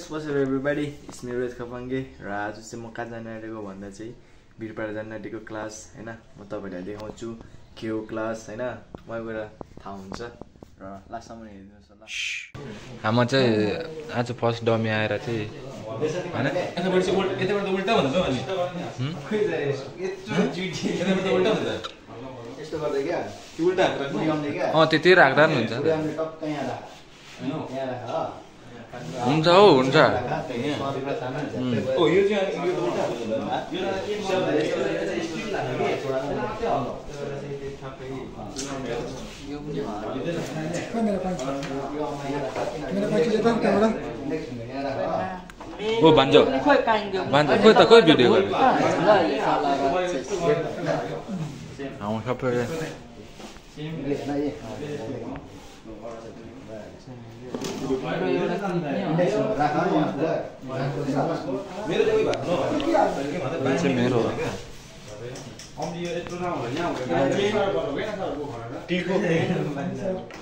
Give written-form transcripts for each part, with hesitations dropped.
guys what's up everybody it's me Rohit Khapangi र आज चाहिँ म कहाँ जान आँटेको भन्दा चाहिँ वीरपाडा जान आँटेको क्लास हैन म तपाईहरुलाई देखाउँछु के हो क्लास हैन वहाँ गएर थाहा हुन्छ र लास्टसम्म हेर्नुस् ल हाम्रो चाहिँ आज फर्स्ट डमी आएर चाहिँ हैन यताबाट त उल्टा भन्छ अनि खै जाए यत्रो जुटी यताबाट त उल्टा भन्छ यस्तो गर्दै के उल्टा राख्ने के त्यति राख्दा नि हुन्छ हामीले टक्क यहाँ राख हैन यहाँ राख हुन्छ हौ हुन्छ ओ यो चाहिँ यो उल्टा यो स्टिल लाग्यो के छोडा ओ भन्जो खोइ त खोइ भिडियो गर्नु हाम्रो सबै मेरो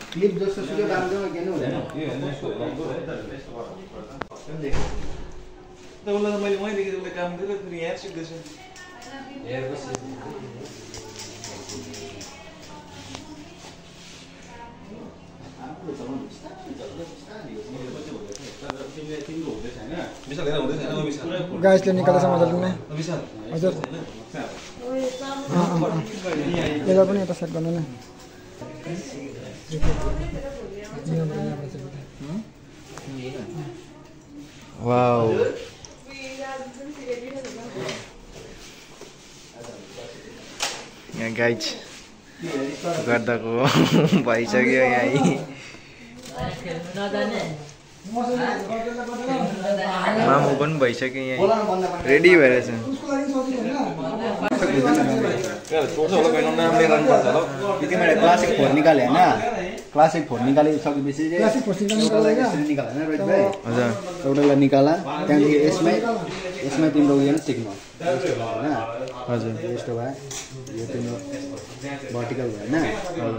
क्लिप जस्तो सुके राम्रो किन हुँदैन त उलाई मैले मैले उले काम गरेको फेरि यहाँ सिक्दैछु गाइसले निकालेछ मजाले नै हजुर यसलाई पनि यता सेट गर्नु न वाउ यहाँ गाइज गर्दाको भइसक्यो यहाँ मामु पनि भइसक्यो यहाँ रेडी भएर छ क्लासिक फोर निकाले होइन क्लासिक फोर निकालिसकेपछि एउटालाई निकाला त्यहाँदेखि यसमै तिम्रो उयो पनि सिक्नु होइन हजुर यस्तो भयो यो तिम्रो भर्टिकल भयो होइन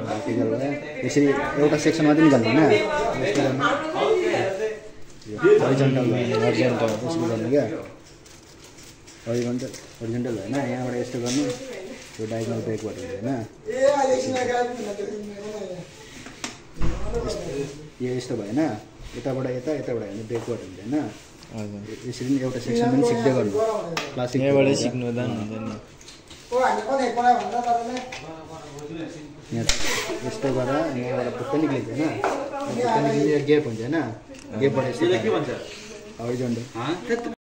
भर्टिकल भयो यसरी एउटा सेक्सन मात्रै निकाल्नु होइन हरिजन्टल भयो हरिजन्टल यसो गर्नु क्या हरिजन्टल होइन यहाँबाट यस्तो गर्नु यो डायगोनल ब्रेकबाट हुन्छ होइन यो यस्तो भएन यताबाट यता यताबाट हेर्नु ब्रेकबाट हुन्छ होइन यसरी पनि एउटा सेक्सन पनि सिक्दै गर्नु क्लासिक यहाँबाट सिक्नु त हुन्छ नि यहाँ यस्तो गरेर यहाँबाट पुट्टै निक्लिन्छ होइन पुट्टै निक्लिन्छ ग्याप हुन्छ होइन ग्यापबाट यस्तो हरिजन्टल